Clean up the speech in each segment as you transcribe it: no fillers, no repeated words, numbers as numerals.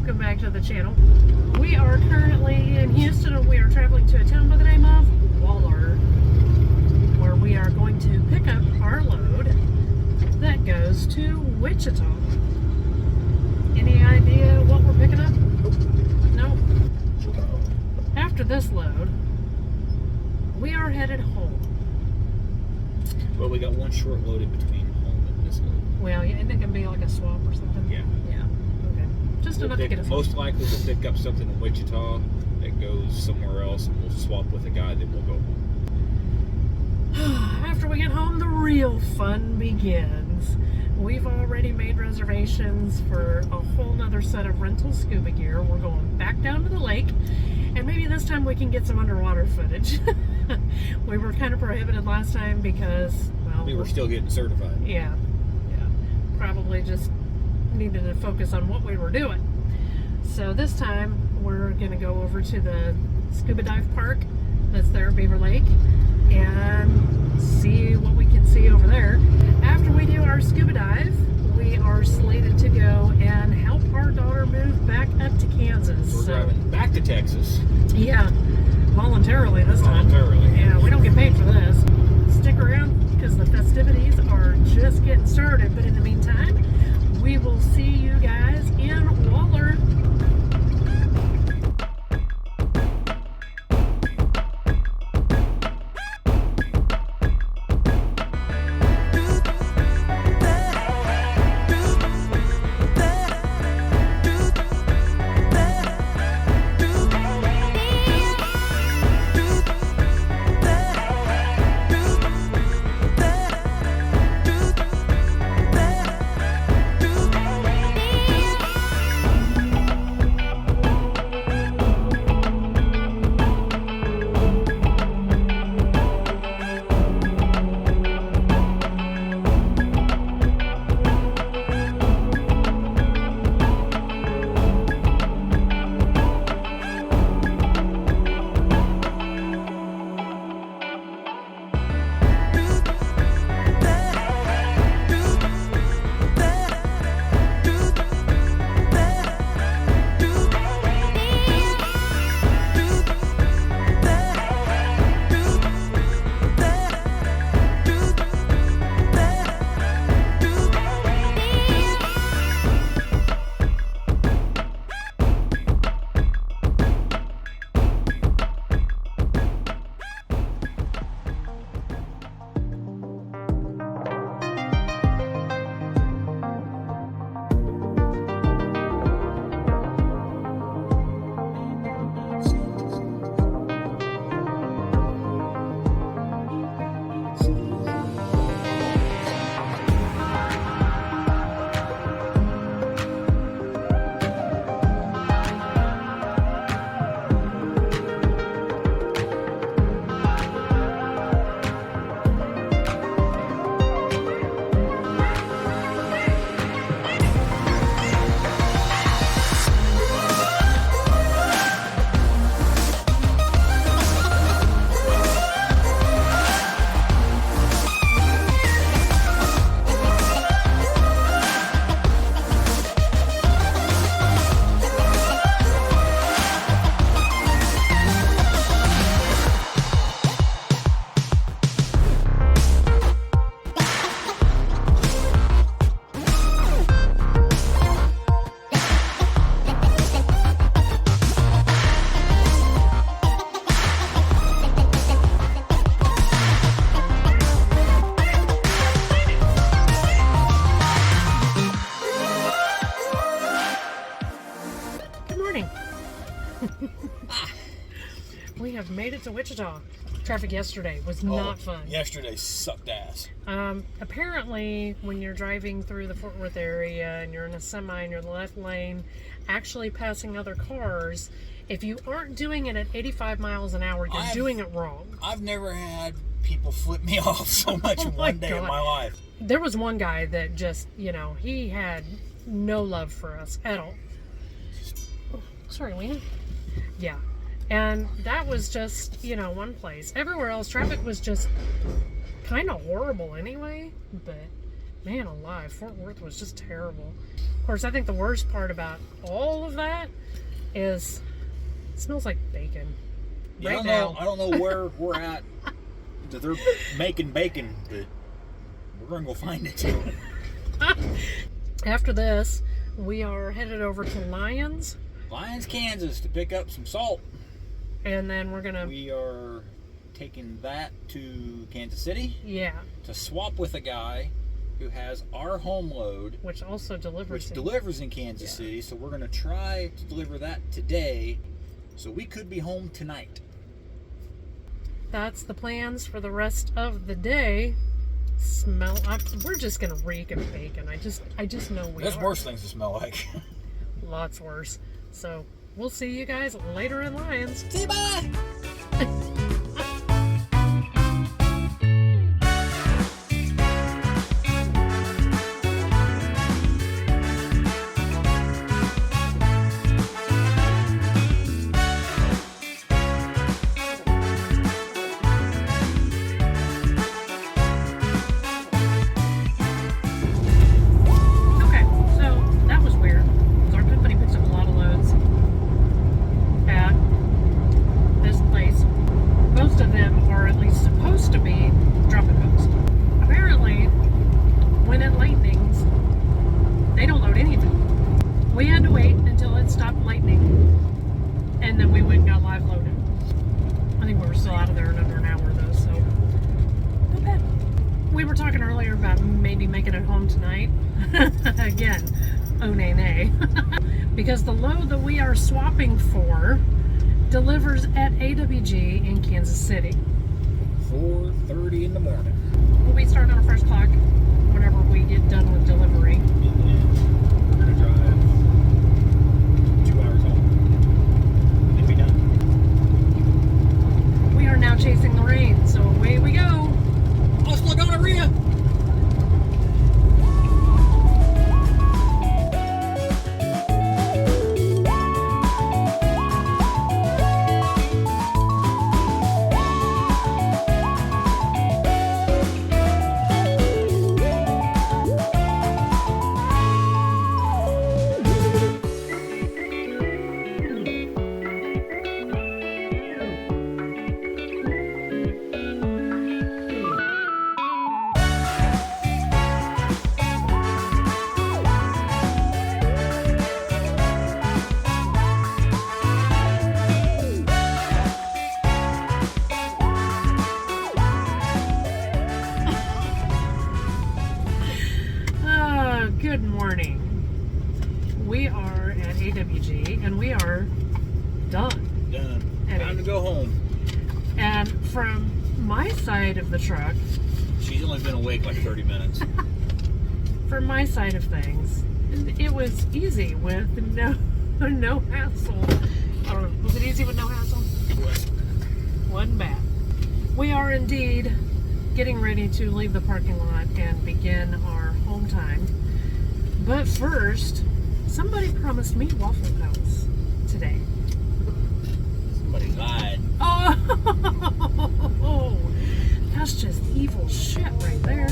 welcome back to the channel. We are currently in Houston and we are traveling to a town by the name of Waller, where we are going to pick up our load that goes to Wichita. Any idea what we're picking up? Nope. After this load, we are headed home. Well, we got one short load in between home and this load. Well, yeah, isn't it going to be like a swap or something? Yeah. Yeah. Okay. Just enough to get us home. Most likely we'll pick up something in Wichita that goes somewhere else, and we'll swap with a guy, then we'll go home. After we get home, the real fun begins. We've already made reservations for a whole nother set of rental scuba gear. We're going back down to the lake, and maybe this time we can get some underwater footage. We were kind of prohibited last time because, well, We were still getting certified. Yeah. Probably just needed to focus on what we were doing. So this time we're going to go over to the scuba dive park that's there at Beaver Lake and see what we can see over there. After we do our scuba dive, we are slated to go and help our daughter move back up to Kansas. We're driving back to Texas. Yeah, voluntarily this time. Voluntarily. Yeah, we don't get paid for this. Stick around because the festivities are just getting started. But in the meantime, we will see you guys in Waller. We have made it to Wichita. Traffic yesterday was not fun. Yesterday sucked ass. Apparently, when you're driving through the Fort Worth area and you're in a semi and you're in the left lane, actually passing other cars, if you aren't doing it at 85 miles an hour, you're doing it wrong. I've never had people flip me off so much in one day of my life. There was one guy that just, he had no love for us at all. Oh, sorry, Lena. Yeah. And that was just, one place. Everywhere else, traffic was just kind of horrible anyway. But, man alive, Fort Worth was just terrible. Of course, I think the worst part about all of that is it smells like bacon. Yeah, Right now. I don't know where we're at. That they're making bacon, but we're going to go find it. After this, we are headed over to Lyons. Lyons, Kansas, to pick up some salt. And then we're going to... We are taking that to Kansas City. Yeah. To swap with a guy who has our home load. Which also delivers. Delivers in Kansas City. So we're going to try to deliver that today. So we could be home tonight. That's the plans for the rest of the day. We're just gonna reek of bacon. I just know we There's are. worse things to smell like. Lots worse. So we'll see you guys later in Lyons. See you, bye. Again, oh nay. Because the load that we are swapping for delivers at AWG in Kansas City. 4:30 in the morning. We'll be starting on a fresh clock whenever we get done with delivery. We're going to drive 2 hours home. And be done. We are now chasing the rain, so away we go. Hasta gonorrhea! Good morning. We are at AWG and we are done. Time to go home. And from my side of the truck, she's only been awake like 30 minutes. From my side of things, it was easy with no hassle. I don't know. Was it easy with no hassle? It was. Wasn't bad. We are indeed getting ready to leave the parking lot and begin our home time. But first, somebody promised me Waffle House today. Somebody lied. Oh, that's just evil shit right there.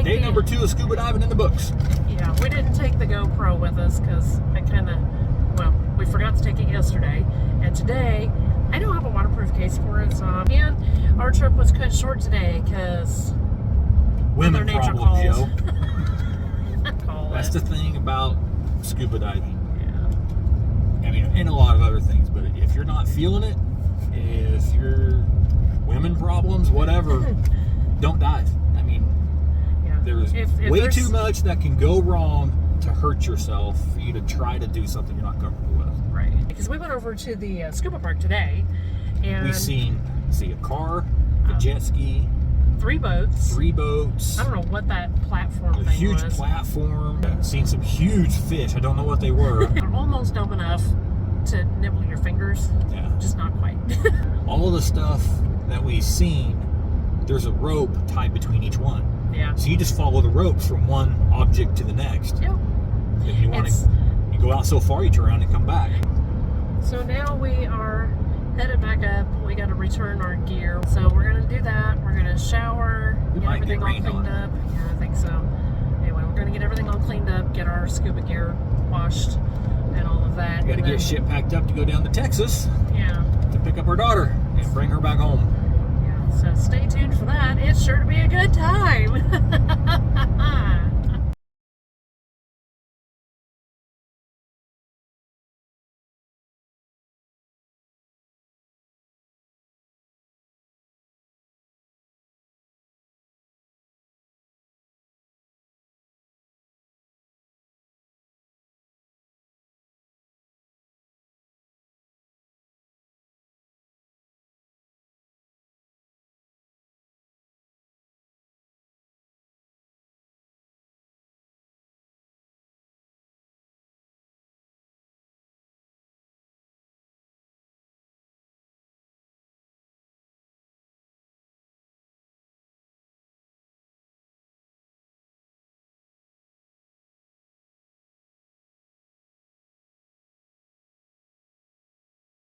Day number 2 of scuba diving in the books. Yeah, we didn't take the GoPro with us because we forgot to take it yesterday. And today, I don't have a waterproof case for it. So, and our trip was cut short today because women problem, Joe. That's the thing about scuba diving. Yeah. I mean, and a lot of other things. But if you're not feeling it, if you're women problems, whatever, don't dive. I mean, there's way too much that can go wrong to hurt yourself, for you to try to do something you're not comfortable with. Right. Because we went over to the scuba park today, and We've seen a car, a jet ski, 3 boats. 3 boats. I don't know what that platform A thing huge was. platform. Seen some huge fish. I don't know what they were. They're almost dumb enough to nibble your fingers. Yeah. Just not quite. All of the stuff that we've seen, there's a rope tied between each one. Yeah. So you just follow the ropes from one object to the next. Yep. And you go out so far, you turn around and come back. So now we are headed back up. We got to return our gear. So we're going to do that. We're going to shower, We get might everything get all rained cleaned on. up. Yeah, I think so. Anyway, we're going to get everything all cleaned up, get our scuba gear washed, and all of that. We got to And get then- shit packed up to go down to Texas Yeah. to pick up our daughter and bring her back home. Yeah. So stay tuned for that. It's sure to be a good time.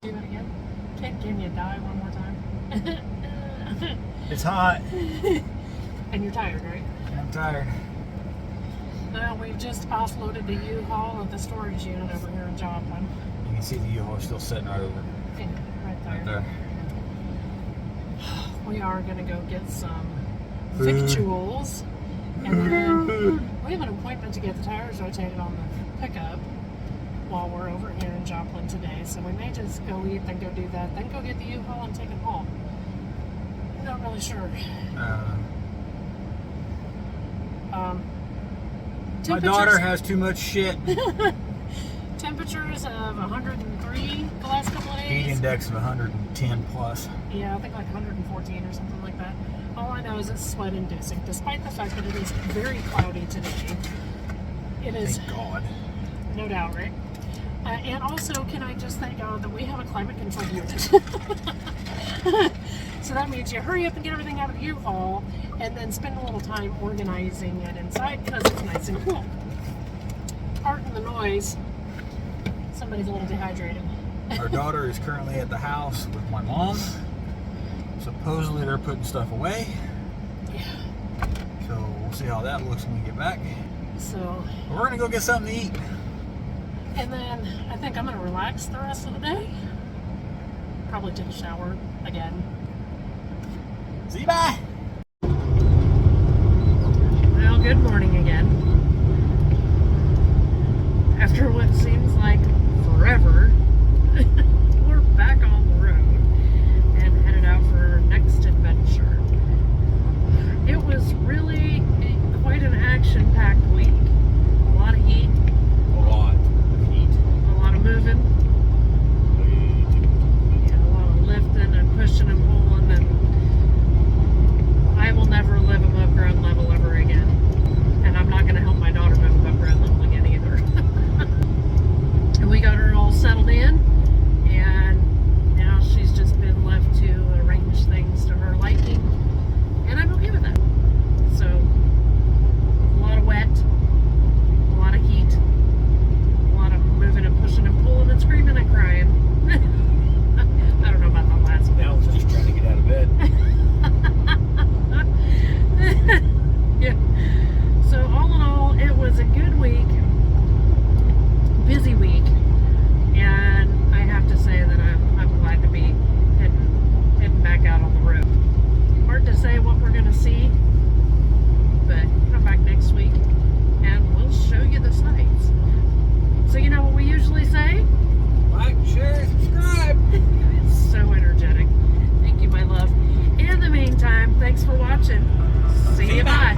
Do that again. Can you die one more time? It's hot. And you're tired, right? I'm tired. Well, we've just offloaded the U-Haul at the storage unit over here in Joplin. You can see the U-Haul still sitting right over Yeah, right there. right there. We are going to go get some Food. victuals. And then we have an appointment to get the tires rotated on the pickup while we're over here in Joplin today. So we may just go eat, then go do that, then go get the U-Haul and take it home. I'm not really sure. My daughter has too much shit. Temperatures of 103 the last couple of days. Heat index of 110 plus. Yeah, I think like 114 or something like that. All I know is it's sweat inducing, despite the fact that it is very cloudy today. It is, Thank God. no doubt, right? And also, can I just thank God that we have a climate control unit. So that means you hurry up and get everything out of the U-Haul and then spend a little time organizing it inside because it's nice and cool. Pardon the noise. Somebody's a little dehydrated. Our daughter is currently at the house with my mom. Supposedly they're putting stuff away. Yeah. So we'll see how that looks when we get back. So, But we're gonna go get something to eat. and then I think I'm gonna relax the rest of the day. Probably take a shower again. See you, bye. Well, good morning again. After what seems like forever, we're back on the road and headed out for our next adventure. It was really quite an action-packed week. A lot of heat, A lot of heat. a lot of moving, yeah, a lot of lifting and pushing and pulling, and I will never live above ground level ever again. And I'm not going to help my daughter move above ground level again either. And we got her all settled in, and now she's just been left to arrange things to her liking, and I'm okay with that. So, a lot of wet, a lot of heat, a lot of moving and pushing and pulling and screaming and crying. I don't know about that last one. Now it's just trying to get out of bed. Yeah. So all in all, it was a good week, busy week, and I have to say that I'm glad to be heading back out on the road. Hard to say what we're gonna see, but come back next week and we'll show you the sights. So you know what we usually say? Like, share, subscribe. It's so energetic. Thank you, my love. In the meantime, thanks for watching. See you, bye.